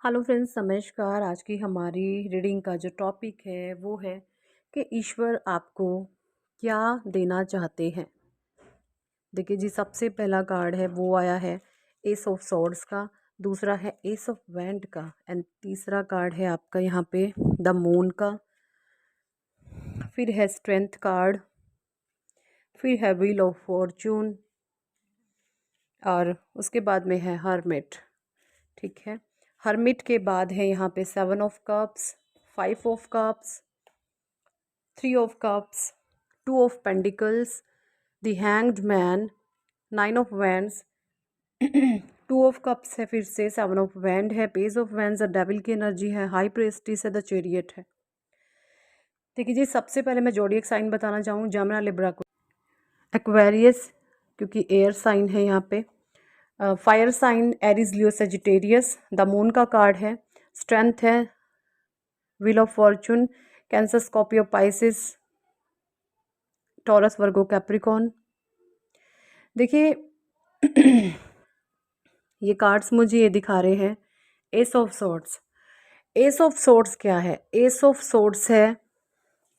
Hello friends, नमस्कार। आज की हमारी रीडिंग का जो टॉपिक है वो है कि ईश्वर आपको क्या देना चाहते हैं। देखिए जी, सबसे पहला कार्ड है वो आया है एस ऑफ सॉर्ड्स का, दूसरा है एस ऑफ वैंड का एंड तीसरा कार्ड है आपका यहाँ पे द मून का। फिर है स्ट्रेंथ कार्ड, फिर है व्हील ऑफ फॉर्चून और उसके बाद में है हर्मिट। ठीक है, हर्मिट के बाद है यहाँ पे 7 of cups, 5 of cups, 3 of cups, 2 of pentacles, the hanged man, 9 of wands, 2 of cups है, फिर से 7 ऑफ वैंड है, पेज ऑफ वैंड्स डेविल की एनर्जी है, हाई प्रेस्टिस है, द चैरियट है। देखिए जी, सबसे पहले मैं जोडिएक साइन बताना चाहूँ, जमना, लिब्रा, एक्वेरियस, क्योंकि एयर साइन है यहाँ पे। Fire sign Aries, Leo, Sagittarius. The moon का कार्ड है, स्ट्रेंथ है, wheel of fortune, Cancer, Scorpio, Pisces, Taurus, Virgo, Capricorn. देखिए ये कार्ड्स मुझे ये दिखा रहे हैं ace of swords. Ace of swords क्या है? एस ऑफ सोर्ड्स है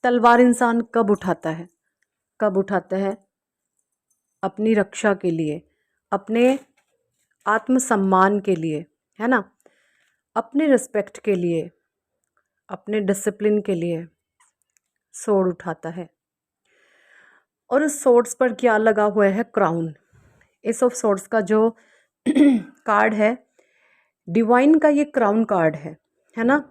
तलवार इंसान कब उठाता है? कब उठाता है? अपनी रक्षा के लिए, अपने आत्मसम्मान के लिए, है ना, अपने रिस्पेक्ट के लिए, अपने डिसिप्लिन के लिए सोर्ड उठाता है। और उस सोर्ड्स पर क्या लगा हुआ है? क्राउन। एस ऑफ सोर्ड्स का जो कार्ड है, डिवाइन का ये क्राउन कार्ड है ना।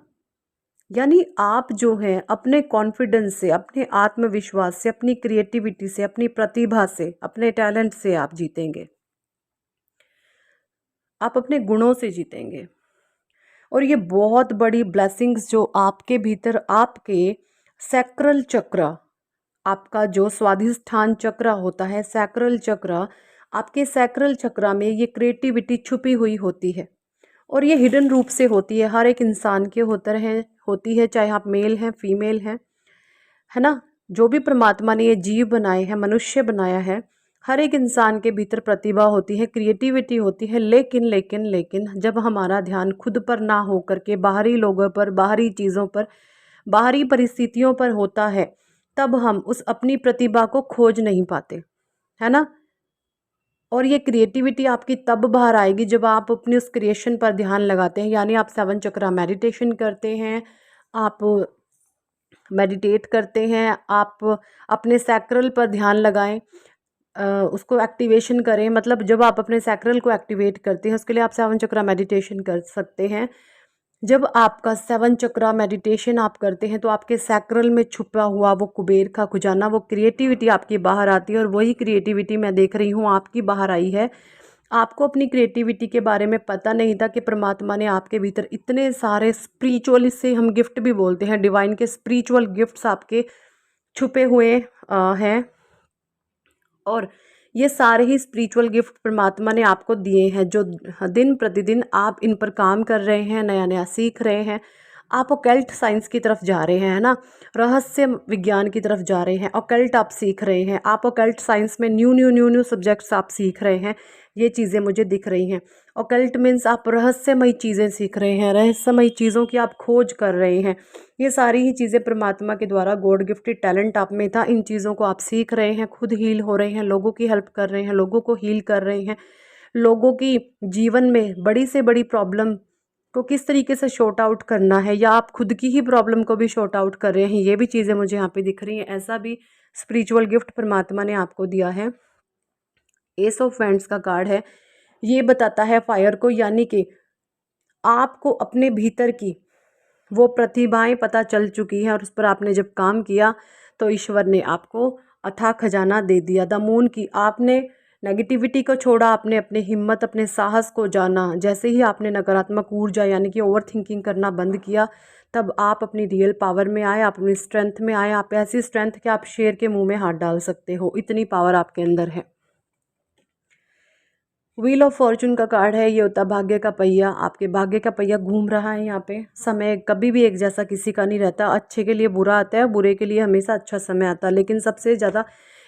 यानी आप जो हैं अपने कॉन्फिडेंस से, अपने आत्मविश्वास से, अपनी क्रिएटिविटी से, अपनी प्रतिभा से, अपने टैलेंट से आप जीतेंगे। आप अपने गुणों से जीतेंगे और ये बहुत बड़ी ब्लेसिंग्स जो आपके भीतर, आपके सैक्रल चक्र, आपका जो स्वाधिष्ठान चक्र होता है, सैक्रल चक्र, आपके सैक्रल चक्र में ये क्रिएटिविटी छुपी हुई होती है और ये हिडन रूप से होती है। हर एक इंसान के होती है, चाहे आप मेल हैं, फीमेल हैं, है ना। जो भी परमात्मा ने ये जीव बनाए हैं, मनुष्य बनाया है, हर एक इंसान के भीतर प्रतिभा होती है, क्रिएटिविटी होती है। लेकिन लेकिन लेकिन जब हमारा ध्यान खुद पर ना हो करके बाहरी लोगों पर, बाहरी चीज़ों पर, बाहरी परिस्थितियों पर होता है, तब हम उस अपनी प्रतिभा को खोज नहीं पाते, है ना। और ये क्रिएटिविटी आपकी तब बाहर आएगी जब आप अपनी उस क्रिएशन पर ध्यान लगाते हैं। यानी आप 7 चक्रा मेडिटेशन करते हैं, आप मेडिटेट करते हैं, आप अपने सैक्रल पर ध्यान लगाएं, उसको एक्टिवेशन करें। मतलब जब आप अपने सैक्रल को एक्टिवेट करते हैं, उसके लिए आप 7 चक्रा मेडिटेशन कर सकते हैं। जब आपका 7 चक्रा मेडिटेशन आप करते हैं तो आपके सैक्रल में छुपा हुआ वो कुबेर का खजाना, वो क्रिएटिविटी आपकी बाहर आती है और वही क्रिएटिविटी मैं देख रही हूँ आपकी बाहर आई है। आपको अपनी क्रिएटिविटी के बारे में पता नहीं था कि परमात्मा ने आपके भीतर इतने सारे स्पिरिचुअल, इससे हम गिफ्ट भी बोलते हैं, डिवाइन के स्पिरिचुअल गिफ्ट्स आपके छुपे हुए हैं। और ये सारे ही स्पिरिचुअल गिफ्ट परमात्मा ने आपको दिए हैं, जो दिन प्रतिदिन आप इन पर काम कर रहे हैं, नया नया सीख रहे हैं। आप ऑकल्ट साइंस की तरफ जा रहे हैं, है ना, रहस्य विज्ञान की तरफ जा रहे हैं, ऑकल्ट आप सीख रहे हैं, आप ऑकल्ट साइंस में new new new new subjects आप सीख रहे हैं। ये चीज़ें मुझे दिख रही हैं। ऑकल्ट मीन्स आप रहस्यमयी चीज़ें सीख रहे हैं, रहस्यमयी चीज़ों की आप खोज कर रहे हैं। ये सारी ही चीज़ें परमात्मा के द्वारा गॉड गिफ्टेड टैलेंट आप में था। इन चीज़ों को आप सीख रहे हैं, खुद हील हो रहे हैं, लोगों की हेल्प कर रहे हैं, लोगों को हील कर रहे हैं, लोगों की जीवन में बड़ी से बड़ी प्रॉब्लम को किस तरीके से शॉर्ट आउट करना है, या आप खुद की ही प्रॉब्लम को भी शॉर्ट आउट कर रहे हैं। ये भी चीज़ें मुझे यहाँ पे दिख रही हैं। ऐसा भी स्पिरिचुअल गिफ्ट परमात्मा ने आपको दिया है। एस ऑफ वैंड्स का कार्ड है, ये बताता है फायर को, यानी कि आपको अपने भीतर की वो प्रतिभाएं पता चल चुकी हैं और उस पर आपने जब काम किया तो ईश्वर ने आपको अथाह खजाना दे दिया। द मून की, आपने नेगेटिविटी को छोड़ा, आपने अपनी हिम्मत, अपने साहस को जाना। जैसे ही आपने नकारात्मक ऊर्जा यानी कि ओवर थिंकिंग करना बंद किया, तब आप अपनी रियल पावर में आए, आप अपनी स्ट्रेंथ में आए। आप ऐसी स्ट्रेंथ कि आप शेर के मुंह में हाथ डाल सकते हो, इतनी पावर आपके अंदर है। व्हील ऑफ फॉर्चून का कार्ड है, ये होता भाग्य का पहिया। आपके भाग्य का पहिया घूम रहा है यहाँ पे। समय कभी भी एक जैसा किसी का नहीं रहता, अच्छे के लिए बुरा आता है, बुरे के लिए हमेशा अच्छा समय आता है। लेकिन सबसे ज़्यादा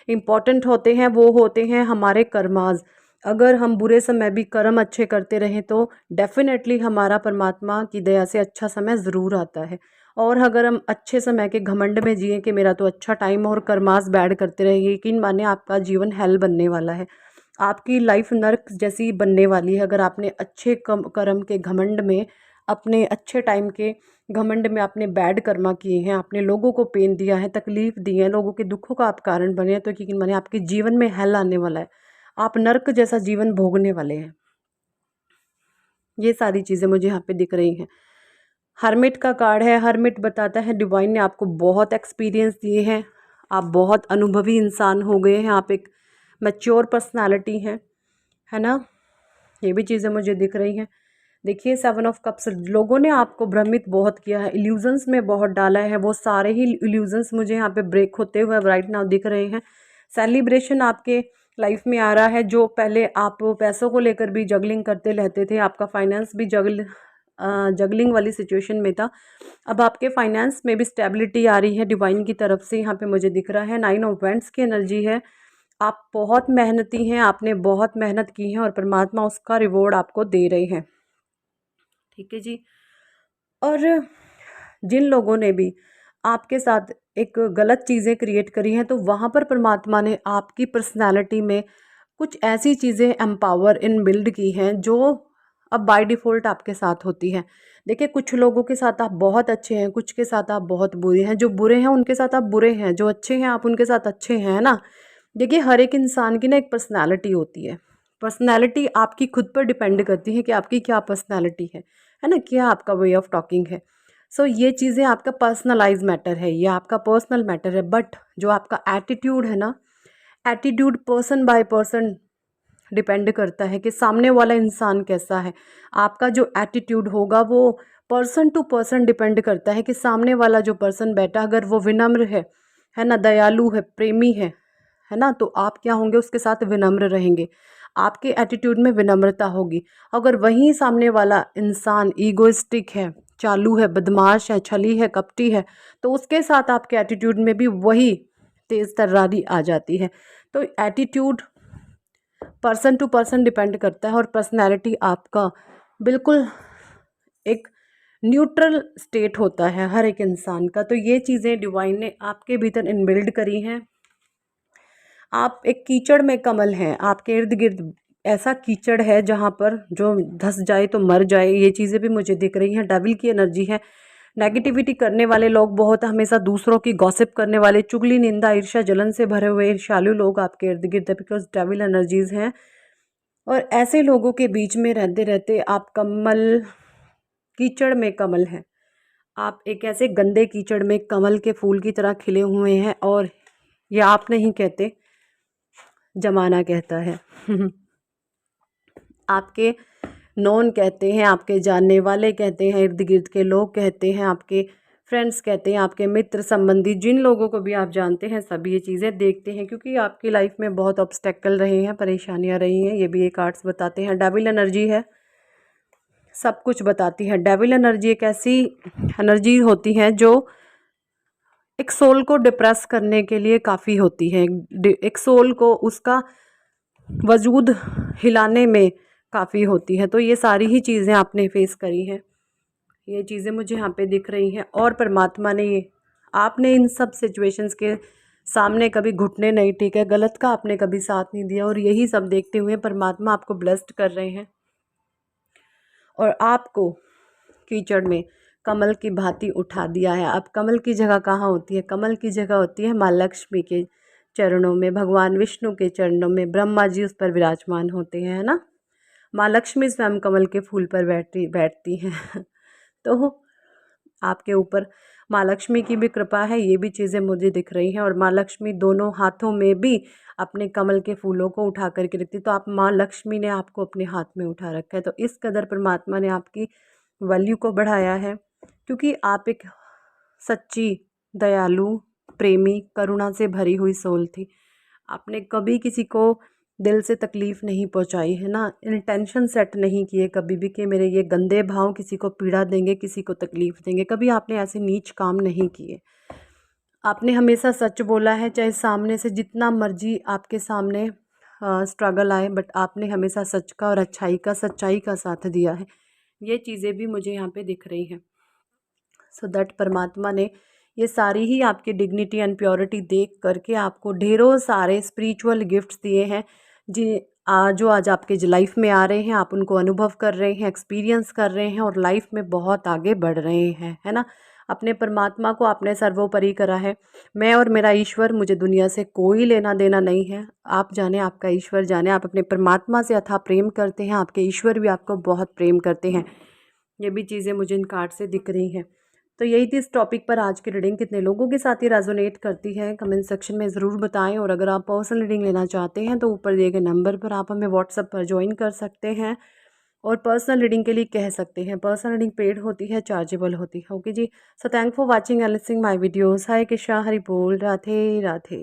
इम्पॉर्टेंट होते हैं वो होते हैं हमारे कर्माज। अगर हम बुरे समय भी कर्म अच्छे करते रहें तो डेफिनेटली हमारा परमात्मा की दया से अच्छा समय ज़रूर आता है। और अगर हम अच्छे समय के घमंड में जिए कि मेरा तो अच्छा टाइम और कर्मास बैड करते रहे, यकीन माने आपका जीवन हेल बनने वाला है, आपकी लाइफ नर्क जैसी बनने वाली है। अगर आपने अच्छे कर्म के घमंड में, अपने अच्छे टाइम के घमंड में आपने बैड कर्मा किए हैं, आपने लोगों को पेन दिया है, तकलीफ़ दी है, लोगों के दुखों का आप कारण बने हैं, तो यकीन माने आपके जीवन में हेल आने वाला है, आप नर्क जैसा जीवन भोगने वाले हैं। ये सारी चीज़ें मुझे यहाँ पे दिख रही हैं। हर्मिट का कार्ड है। हर्मिट बताता है डिवाइन ने आपको बहुत एक्सपीरियंस दिए हैं, आप बहुत अनुभवी इंसान हो गए हैं, आप एक मैच्योर पर्सनालिटी हैं, है ना। ये भी चीज़ें मुझे दिख रही हैं। देखिए 7 ऑफ कप्स, लोगों ने आपको भ्रमित बहुत किया है, इल्यूजन्स में बहुत डाला है, वो सारे ही इल्यूजन्स मुझे यहाँ पे ब्रेक होते हुए राइट नाउ दिख रहे हैं। सेलिब्रेशन आपके लाइफ में आ रहा है। जो पहले आप पैसों को लेकर भी जगलिंग करते रहते थे, आपका फाइनेंस भी जगलिंग वाली सिचुएशन में था, अब आपके फाइनेंस में भी स्टेबिलिटी आ रही है डिवाइन की तरफ से। यहाँ पे मुझे दिख रहा है 9 ऑफ वेंट्स की एनर्जी है। आप बहुत मेहनती हैं, आपने बहुत मेहनत की है और परमात्मा उसका रिवॉर्ड आपको दे रहे हैं, ठीक है जी। और जिन लोगों ने भी आपके साथ एक गलत चीज़ें क्रिएट करी हैं, तो वहाँ पर परमात्मा ने आपकी पर्सनालिटी में कुछ ऐसी चीज़ें एम्पावर इन बिल्ड की हैं जो अब बाय डिफ़ॉल्ट आपके साथ होती हैं। देखिए कुछ लोगों के साथ आप बहुत अच्छे हैं, कुछ के साथ आप बहुत बुरे हैं, जो बुरे हैं उनके साथ आप बुरे हैं, जो अच्छे हैं आप उनके साथ अच्छे हैं, है ना। देखिए हर एक इंसान की ना एक पर्सनैलिटी होती है, पर्सनैलिटी आपकी खुद पर डिपेंड करती है कि आपकी क्या पर्सनैलिटी है ना, क्या आपका वे ऑफ टॉकिंग है। सो ये चीज़ें आपका पर्सनलाइज मैटर है, ये आपका पर्सनल मैटर है। बट जो आपका एटीट्यूड है ना, attitude person by person depend करता है कि सामने वाला इंसान कैसा है। आपका जो एटीट्यूड होगा वो पर्सन टू पर्सन डिपेंड करता है कि सामने वाला जो पर्सन बैठा, अगर वो विनम्र है ना, दयालु है, प्रेमी है ना, तो आप क्या होंगे, उसके साथ विनम्र रहेंगे, आपके एटीट्यूड में विनम्रता होगी। अगर वहीं सामने वाला इंसान ईगोइस्टिक है, चालू है, बदमाश है, छली है, कपटी है, तो उसके साथ आपके एटीट्यूड में भी वही तेज़ तर्रारी आ जाती है। तो attitude person to person depend करता है और पर्सनैलिटी आपका बिल्कुल एक न्यूट्रल स्टेट होता है हर एक इंसान का। तो ये चीज़ें डिवाइन ने आपके भीतर इनबिल्ड करी हैं। आप एक कीचड़ में कमल हैं, आपके इर्द गिर्द ऐसा कीचड़ है जहाँ पर जो धंस जाए तो मर जाए, ये चीज़ें भी मुझे दिख रही हैं। डेविल की एनर्जी है, नेगेटिविटी करने वाले लोग बहुत, हमेशा दूसरों की गॉसिप करने वाले, चुगली, निंदा, ईर्ष्या, जलन से भरे हुए ईर्ष्यालु लोग आपके इर्द गिर्द है, बिकॉज डेविल एनर्जीज हैं। और ऐसे लोगों के बीच में रहते रहते आप कमल, कीचड़ में कमल हैं, आप एक ऐसे गंदे कीचड़ में कमल के फूल की तरह खिले हुए हैं। और ये आप नहीं कहते, जमाना कहता है आपके नॉन कहते हैं, आपके जानने वाले कहते हैं, इर्द गिर्द के लोग कहते हैं, आपके फ्रेंड्स कहते हैं, आपके मित्र संबंधी जिन लोगों को भी आप जानते हैं, सभी ये चीज़ें देखते हैं, क्योंकि आपकी लाइफ में बहुत ऑब्स्टेकल रहे हैं, परेशानियां रही हैं। ये भी एक कार्ड्स बताते हैं। डेविल एनर्जी है, सब कुछ बताती है। डेविल एनर्जी एक ऐसी एनर्जी होती है जो एक सोल को डिप्रेस करने के लिए काफ़ी होती है, एक सोल को उसका वजूद हिलाने में काफ़ी होती है। तो ये सारी ही चीज़ें आपने फेस करी हैं, ये चीज़ें मुझे यहाँ पे दिख रही हैं। और परमात्मा ने ये, आपने इन सब सिचुएशंस के सामने कभी घुटने नहीं टेके, गलत का आपने कभी साथ नहीं दिया, और यही सब देखते हुए परमात्मा आपको ब्लेस्ड कर रहे हैं और आपको कीचड़ में कमल की भांति उठा दिया है। अब कमल की जगह कहाँ होती है? कमल की जगह होती है माँ लक्ष्मी के चरणों में, भगवान विष्णु के चरणों में, ब्रह्मा जी उस पर विराजमान होते हैं, है ना। माँ लक्ष्मी स्वयं कमल के फूल पर बैठती हैं तो आपके ऊपर माँ लक्ष्मी की भी कृपा है, ये भी चीज़ें मुझे दिख रही हैं। और माँ लक्ष्मी दोनों हाथों में भी अपने कमल के फूलों को उठा करके रखती, तो आप माँ लक्ष्मी ने आपको अपने हाथ में उठा रखा है। तो इस कदर परमात्मा ने आपकी वैल्यू को बढ़ाया है, क्योंकि आप एक सच्ची, दयालु, प्रेमी, करुणा से भरी हुई सोल थी। आपने कभी किसी को दिल से तकलीफ़ नहीं पहुंचाई, है ना, इंटेंशन सेट नहीं किए कभी भी कि मेरे ये गंदे भाव किसी को पीड़ा देंगे, किसी को तकलीफ़ देंगे, कभी आपने ऐसे नीच काम नहीं किए। आपने हमेशा सच बोला है, चाहे सामने से जितना मर्जी आपके सामने स्ट्रगल आए, बट आपने हमेशा सच का और अच्छाई का, सच्चाई का साथ दिया है। ये चीज़ें भी मुझे यहाँ पे दिख रही हैं। सो दैट परमात्मा ने ये सारी ही आपकी डिग्निटी एंड प्योरिटी देख करके आपको ढेरों सारे स्पिरिचुअल गिफ्ट्स दिए हैं, जो आज आपके लाइफ में आ रहे हैं। आप उनको अनुभव कर रहे हैं, एक्सपीरियंस कर रहे हैं और लाइफ में बहुत आगे बढ़ रहे हैं, है ना। अपने परमात्मा को आपने सर्वोपरि करा है। मैं और मेरा ईश्वर, मुझे दुनिया से कोई लेना देना नहीं है। आप जाने, आपका ईश्वर जाने। आप अपने परमात्मा से अथाह प्रेम करते हैं, आपके ईश्वर भी आपको बहुत प्रेम करते हैं। ये भी चीज़ें मुझे इन कार्ड से दिख रही हैं। तो यही थी इस टॉपिक पर आज की रीडिंग। कितने लोगों के साथ ये रेजोनेट करती है कमेंट सेक्शन में ज़रूर बताएं। और अगर आप पर्सनल रीडिंग लेना चाहते हैं तो ऊपर दिए गए नंबर पर आप हमें व्हाट्सएप पर ज्वाइन कर सकते हैं और पर्सनल रीडिंग के लिए कह सकते हैं। पर्सनल रीडिंग पेड होती है, चार्जेबल होती है। ओके जी। So thank for watching and listening my videos. Hi Krishna, Hari बोल, राधे राधे।